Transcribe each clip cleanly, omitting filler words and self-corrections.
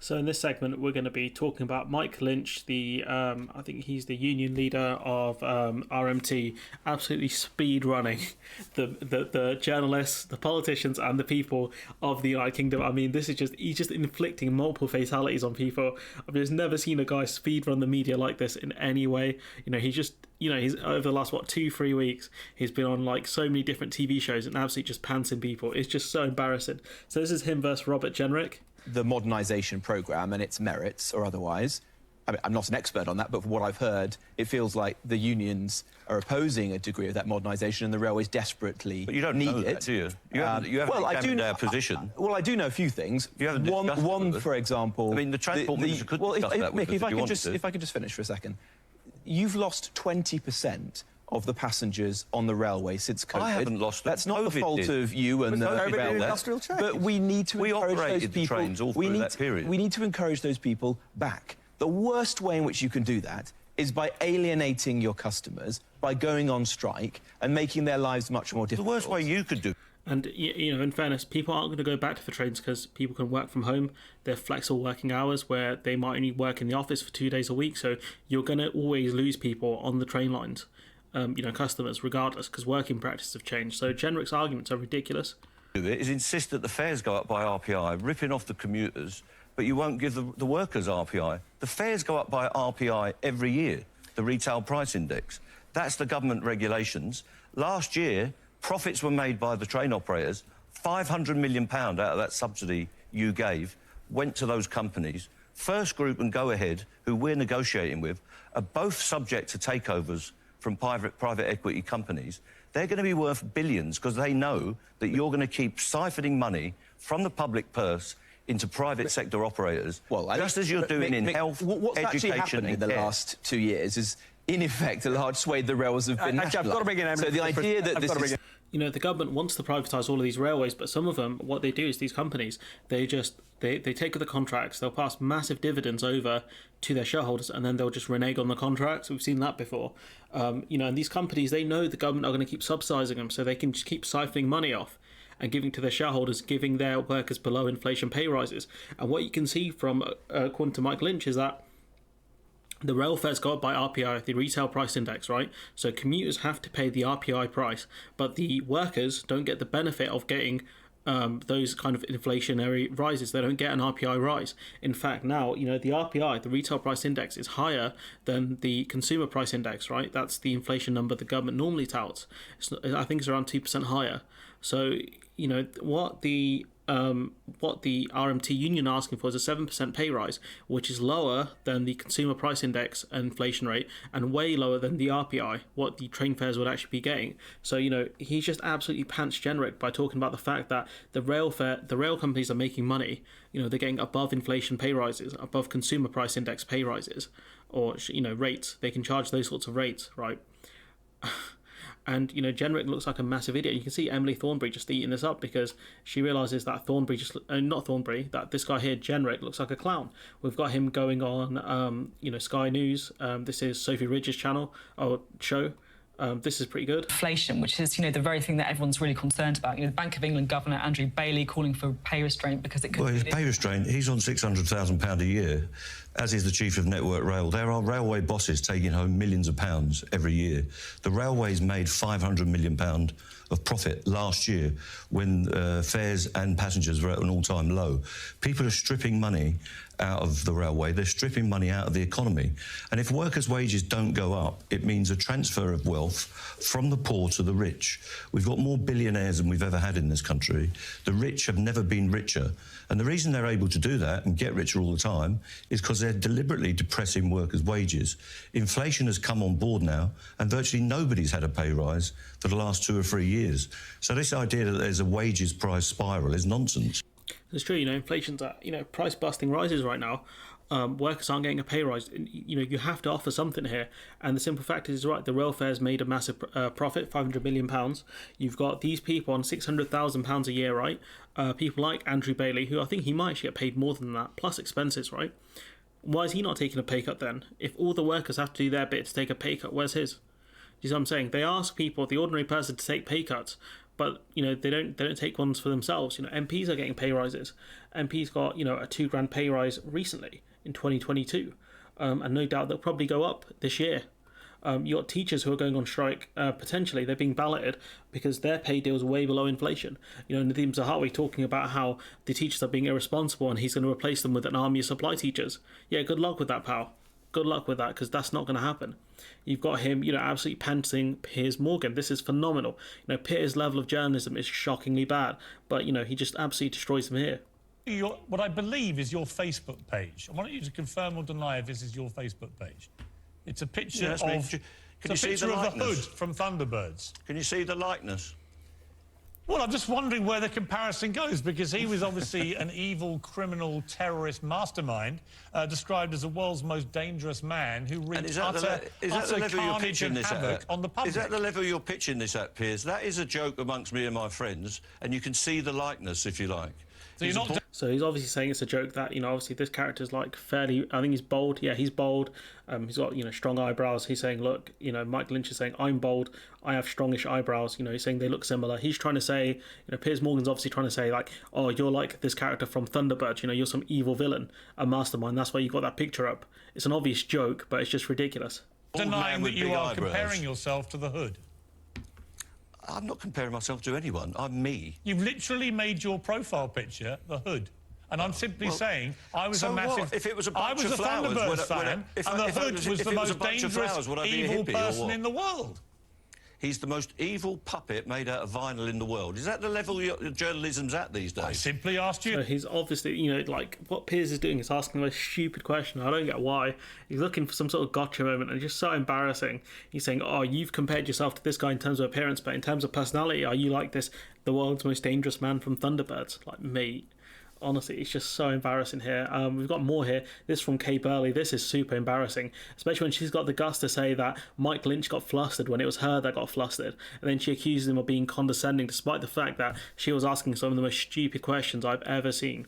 So in this segment, we're going to be talking about Mike Lynch, the I think he's the union leader of RMT, absolutely speed running the journalists, the politicians, and the people of the United Kingdom. I mean, he's just inflicting multiple fatalities on people. I've just never seen a guy speed run the media like this in any way. He's over the last 2-3 weeks, he's been on like so many different TV shows and absolutely just pantsing people. It's just so embarrassing. So this is him versus Robert Jenrick. The modernisation programme and its merits or otherwise. I mean, I'm not an expert on that, but from what I've heard, it feels like the unions are opposing a degree of that modernisation and the railways desperately but you don't need know it. That, do you? You haven't examined their position. Well, I do know a few things. You haven't one, for example... I mean, the Transport Minister could discuss that with Mick, us if I could just finish for a second. You've lost 20% of the passengers on the railway since COVID. I haven't lost them. That's not the fault of you and the industrial chain. But we need to encourage those people. Trains all through that period. We need to encourage those people back. The worst way in which you can do that is by alienating your customers, by going on strike and making their lives much more difficult. The worst way you could do. And, in fairness, people aren't going to go back to the trains because people can work from home. They're flexible working hours where they might only work in the office for 2 days a week. So you're going to always lose people on the train lines, customers, regardless, because working practices have changed. So Jenrick's arguments are ridiculous. Is insist that the fares go up by RPI, ripping off the commuters, but you won't give the workers RPI. The fares go up by RPI every year, the retail price index. That's the government regulations. Last year, profits were made by the train operators. £500 million out of that subsidy you gave went to those companies. First Group and Go Ahead, who we're negotiating with, are both subject to takeovers from private equity companies. They're going to be worth billions because they know that you're going to keep siphoning money from the public purse into private sector operators, just as you're doing in health, what's education, actually happened in the last 2 years is, in effect, a large swathe of the rails have been nationalised. I've got to bring in... So the idea that this is... The government wants to privatise all of these railways, but some of them, what they do is these companies, they take the contracts, they'll pass massive dividends over to their shareholders, and then they'll just renege on the contracts. We've seen that before. And these companies, they know the government are going to keep subsidising them, so they can just keep siphoning money off and giving to their shareholders, giving their workers below inflation pay rises. And what you can see from, according to Mike Lynch, is that the rail fares go up by RPI, the retail price index, right? So commuters have to pay the RPI price, but the workers don't get the benefit of getting those kind of inflationary rises. They don't get an RPI rise. In fact, now, the RPI, the retail price index, is higher than the consumer price index, right? That's the inflation number the government normally touts. I think it's around 2% higher. So, what the RMT union are asking for is a 7% pay rise, which is lower than the consumer price index inflation rate and way lower than the RPI, what the train fares would actually be getting. So, he's just absolutely pants Jenrick by talking about the fact that the rail companies are making money. They're getting above inflation pay rises, above consumer price index pay rises, or, rates. They can charge those sorts of rates, right? And, Jenrick looks like a massive idiot. You can see Emily Thornberry just eating this up because she realises that that this guy here, Jenrick, looks like a clown. We've got him going on, Sky News. This is Sophie Ridge's show. This is pretty good. Inflation, which is, the very thing that everyone's really concerned about. The Bank of England Governor, Andrew Bailey, calling for pay restraint because it could... Well, his pay restraint, he's on £600,000 a year, as is the Chief of Network Rail. There are railway bosses taking home millions of pounds every year. The railways made £500 million of profit last year when fares and passengers were at an all-time low. People are stripping money out of the railway. They're stripping money out of the economy. And if workers' wages don't go up, it means a transfer of wealth from the poor to the rich. We've got more billionaires than we've ever had in this country. The rich have never been richer. And the reason they're able to do that and get richer all the time is because they're deliberately depressing workers' wages. Inflation has come on board now, and virtually nobody's had a pay rise for the last 2 or 3 years. So this idea that there's a wages price spiral is nonsense. It's true, inflation's at, price busting rises right now. Workers aren't getting a pay rise. You have to offer something here. And the simple fact is, right, the rail fares made a massive profit, £500 million. You've got these people on £600,000 a year, right? People like Andrew Bailey, who I think he might actually get paid more than that, plus expenses, right? Why is he not taking a pay cut then? If all the workers have to do their bit to take a pay cut, where's his? You see what I'm saying? They ask people, the ordinary person, to take pay cuts, but they don't take ones for themselves. MPs are getting pay rises. MPs got a £2,000 pay rise recently in 2022, and no doubt they'll probably go up this year. You got teachers who are going on strike. Potentially, they're being balloted because their pay deal is way below inflation. Nadeem Zahawi talking about how the teachers are being irresponsible and he's going to replace them with an army of supply teachers. Yeah, good luck with that, pal. Good luck with that, because that's not going to happen. You've got him, absolutely pantsing Piers Morgan. This is phenomenal. Piers' level of journalism is shockingly bad, but he just absolutely destroys them here. What I believe is your Facebook page. I want you to confirm or deny if this is your Facebook page. It's a picture of the hood from Thunderbirds. Can you see the likeness? Well, I'm just wondering where the comparison goes, because he was obviously an evil, criminal, terrorist mastermind, described as the world's most dangerous man who wreaked utter carnage and havoc on the public. Is that the level you're pitching this at, Piers? That is a joke amongst me and my friends, and you can see the likeness, if you like. So he's obviously saying it's a joke that, obviously this character's like fairly, I think he's bold. Yeah, he's bold. He's got, strong eyebrows. He's saying, look, Mike Lynch is saying, I'm bold. I have strongish eyebrows. He's saying they look similar. He's trying to say, Piers Morgan's obviously trying to say, like, oh, you're like this character from Thunderbird. You're some evil villain, a mastermind. That's why you got that picture up. It's an obvious joke, but it's just ridiculous. Denying that you are comparing yourself to the hood. I'm not comparing myself to anyone. I'm me. You've literally made your profile picture the hood. And I'm simply saying, I was a massive... What? If it was a bunch of flowers... I was a Thunderbirds fan, and the hood was the most dangerous, evil person in the world. He's the most evil puppet made out of vinyl in the world. Is that the level your journalism's at these days? I simply asked you... So he's obviously, like, what Piers is doing is asking the most stupid question. I don't get why. He's looking for some sort of gotcha moment, and it's just so embarrassing. He's saying, oh, you've compared yourself to this guy in terms of appearance, but in terms of personality, are you like this, the world's most dangerous man from Thunderbirds? Like, mate. Honestly, it's just so embarrassing here. We've got more here. This from Kay Burley. This is super embarrassing, especially when she's got the guts to say that Mike Lynch got flustered when it was her that got flustered, and then she accuses him of being condescending, despite the fact that she was asking some of the most stupid questions I've ever seen.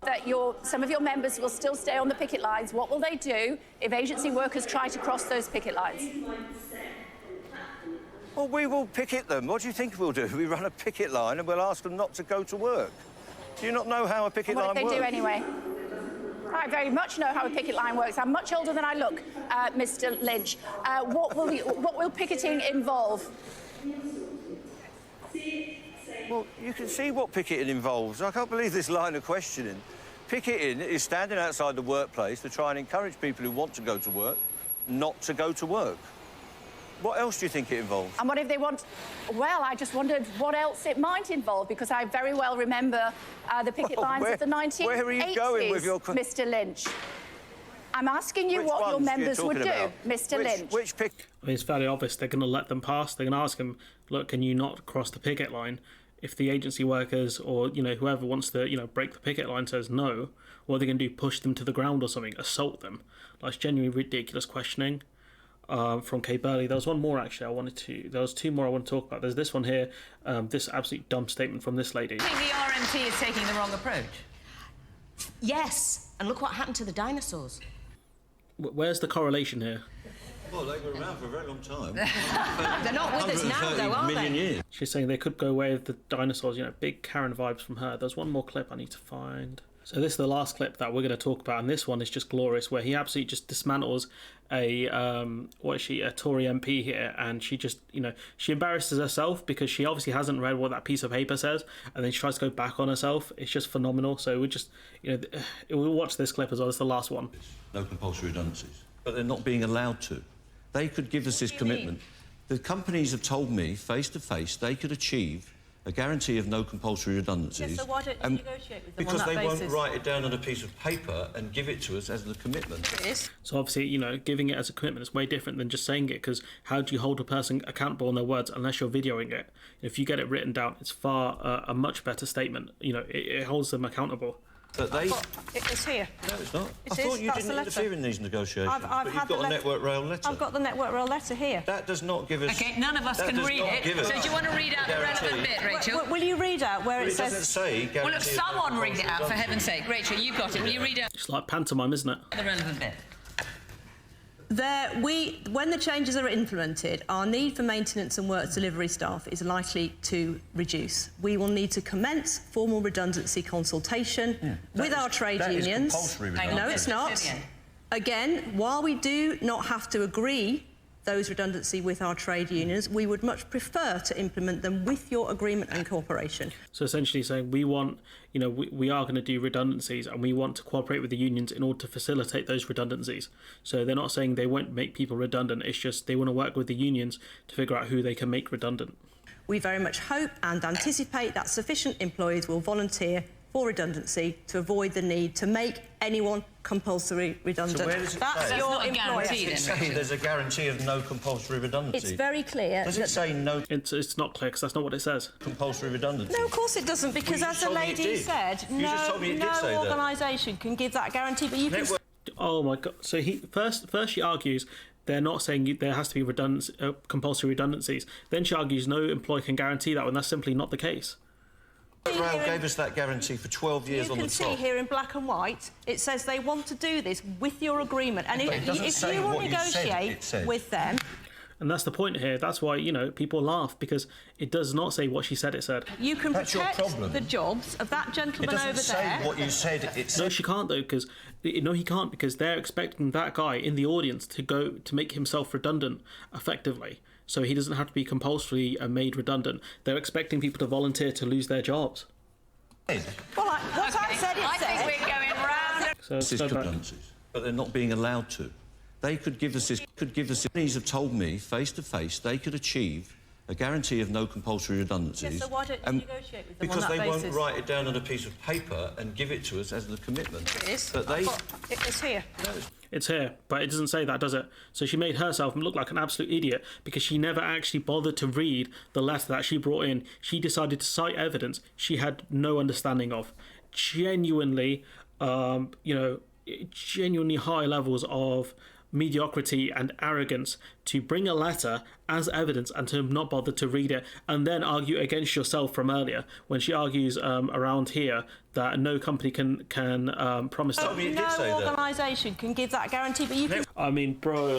That some of your members will still stay on the picket lines. What will they do if agency workers try to cross those picket lines? Well, we will picket them. What do you think we'll do? We run a picket line and we'll ask them not to go to work. Do you not know how a picket line works? What if they do anyway? I very much know how a picket line works. I'm much older than I look, Mr. Lynch. What will picketing involve? Well, you can see what picketing involves. I can't believe this line of questioning. Picketing is standing outside the workplace to try and encourage people who want to go to work not to go to work. What else do you think it involves? And what if they want... Well, I just wondered what else it might involve, because I very well remember the picket lines of the 1980s, where are you going with your... Mr. Lynch. I'm asking you what your members would do, Mr. Lynch. I mean, it's fairly obvious they're going to let them pass. They're going to ask him, look, can you not cross the picket line? If the agency workers or, whoever wants to, break the picket line says no, what are they going to do? Push them to the ground or something? Assault them? That's genuinely ridiculous questioning. From Kay Burley. There was one more, actually, there was two more I want to talk about. There's this one here, this absolutely dumb statement from this lady. Do you think the RMT is taking the wrong approach? Yes, and look what happened to the dinosaurs. Where's the correlation here? Well, they were around for a very long time. They're not with us now, though, are they? Years. She's saying they could go away with the dinosaurs, big Karen vibes from her. There's one more clip I need to find. So this is the last clip that we're going to talk about, and this one is just glorious, where he absolutely just dismantles a Tory MP here, and she just, she embarrasses herself because she obviously hasn't read what that piece of paper says, and then she tries to go back on herself. It's just phenomenal. So we just, we'll watch this clip as well. It's the last one. No compulsory redundancies, but they're not being allowed to. They could give us this commitment. The companies have told me face to face they could achieve a guarantee of no compulsory redundancies. Yes, so why don't you negotiate with them because on that they basis? won't write it down on a piece of paper and give it to us as a commitment. It is. So obviously, giving it as a commitment is way different than just saying it, because how do you hold a person accountable on their words unless you're videoing it? If you get it written down, it's far a much better statement. It holds them accountable. But they... It's here. No, it's not. It I thought you didn't interfere in these negotiations, but you've got a Network Rail letter. I've got the Network Rail letter here. That does not give us... OK, none of us can read it. So do you want to read out the relevant bit, Rachel? Will you read out where it says... It doesn't say... Well, look, someone read it out, for heaven's sake. Rachel, you've got it. Will you read out It's like pantomime, isn't it? the relevant bit? When the changes are implemented, our need for maintenance and works delivery staff is likely to reduce. We will need to commence formal redundancy consultation with our trade unions. No, it's not. Again, while we do not have to agree those redundancy with our trade unions, we would much prefer to implement them with your agreement and cooperation. So essentially saying we want, we are going to do redundancies and we want to cooperate with the unions in order to facilitate those redundancies. So they're not saying they won't make people redundant, it's just they want to work with the unions to figure out who they can make redundant. We very much hope and anticipate that sufficient employees will volunteer for redundancy to avoid the need to make anyone compulsory redundant. So where does it That's say? your Employer. There's a guarantee of no compulsory redundancy. It's very clear. Does it say no It's not clear because that's not what it says. compulsory redundancy? No, of course it doesn't, because Well, you as just the told me it lady did. said, You just told me it did say that. organisation can give that guarantee, but you can... Oh my god! So he first she argues they're not saying there has to be compulsory redundancies. Then she argues no employer can guarantee that when that's simply not the case. Rail gave us that guarantee for 12 years on the You can top. see here in black and white, it says they want to do this with your agreement. And if you will negotiate with them... And that's the point here. That's why, people laugh, because it does not say what she said it said. You can protect the jobs of that gentleman over there. It doesn't say what you said it said. No, she can't, though, because... No, he can't, because they're expecting that guy in the audience to make himself redundant, effectively. So he doesn't have to be compulsorily made redundant. They're expecting people to volunteer to lose their jobs. Well, I said I think we're going round. So redundancies, but they're not being allowed to. They could give us this. Companies have told me face to face they could achieve a guarantee of no compulsory redundancies. Yes, so why don't you negotiate with them because on that they basis? won't write it down on a piece of paper and give it to us as the commitment. It is. But they. It's here. It's here, but it doesn't say that, does it? So she made herself look like an absolute idiot because she never actually bothered to read the letter that she brought in. She decided to cite evidence she had no understanding of. Genuinely, genuinely high levels of mediocrity and arrogance to bring a letter as evidence and to not bother to read it and then argue against yourself from earlier when she argues around here that no company can promise that. No organisation can give that guarantee, but you can... I mean, bro,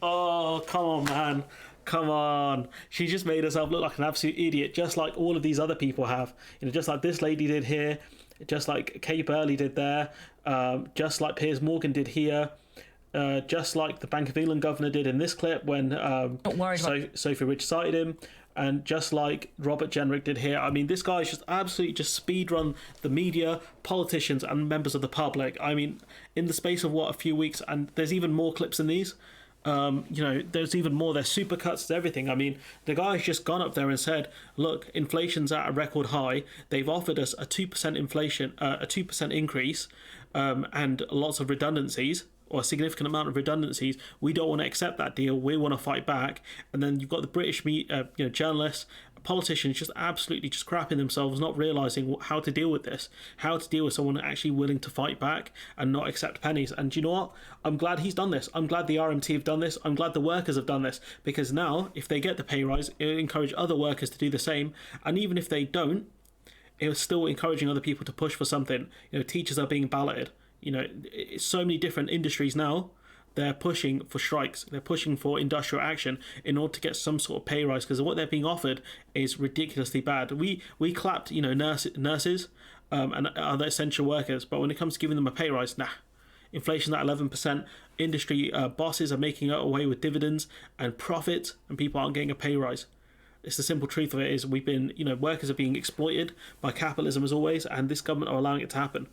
oh, come on, man. Come on. She just made herself look like an absolute idiot, just like all of these other people have. Just like this lady did here, just like Kay Burley did there, just like Piers Morgan did here. Just like the Bank of England governor did in this clip when Sophie Rich cited him, and just like Robert Jenrick did here. I mean, this guy's just absolutely just speedrun the media, politicians and members of the public. I mean, in the space of, a few weeks, and there's even more clips than these. There's even more. There's supercuts, everything. I mean, the guy's just gone up there and said, look, inflation's at a record high. They've offered us a 2% inflation, a 2% increase, and lots of redundancies, or a significant amount of redundancies. We don't want to accept that deal. We want to fight back. And then you've got the British journalists, politicians just absolutely just crapping themselves, not realising how to deal with this, how to deal with someone actually willing to fight back and not accept pennies. And do you know what? I'm glad he's done this. I'm glad the RMT have done this. I'm glad the workers have done this, because now if they get the pay rise, it'll encourage other workers to do the same. And even if they don't, it's still encouraging other people to push for something. Teachers are being balloted. So many different industries now, they're pushing for strikes. They're pushing for industrial action in order to get some sort of pay rise, because what they're being offered is ridiculously bad. We clapped, nurses and other essential workers, but when it comes to giving them a pay rise, nah. Inflation's at 11%. Industry bosses are making away with dividends and profits, and people aren't getting a pay rise. It's the simple truth of it is workers are being exploited by capitalism as always, and this government are allowing it to happen.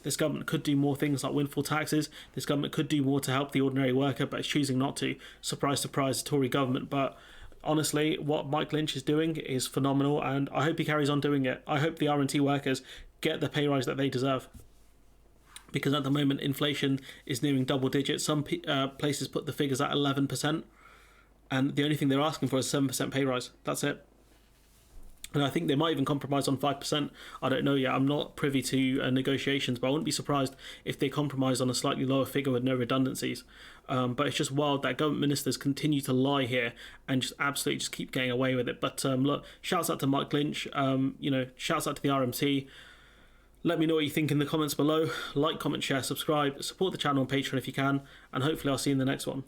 This government could do more things like windfall taxes. This government could do more to help the ordinary worker, but it's choosing not to. Surprise, surprise, the Tory government. But honestly, what Mick Lynch is doing is phenomenal, and I hope he carries on doing it. I hope the RMT workers get the pay rise that they deserve. Because at the moment, inflation is nearing double digits. Some places put the figures at 11%, and the only thing they're asking for is a 7% pay rise. That's it. And I think they might even compromise on 5%. I don't know yet. I'm not privy to negotiations, but I wouldn't be surprised if they compromise on a slightly lower figure with no redundancies. But it's just wild that government ministers continue to lie here and just absolutely just keep getting away with it. But look, shouts out to Mick Lynch. Shouts out to the RMT. Let me know what you think in the comments below. Like, comment, share, subscribe, support the channel on Patreon if you can, and hopefully I'll see you in the next one.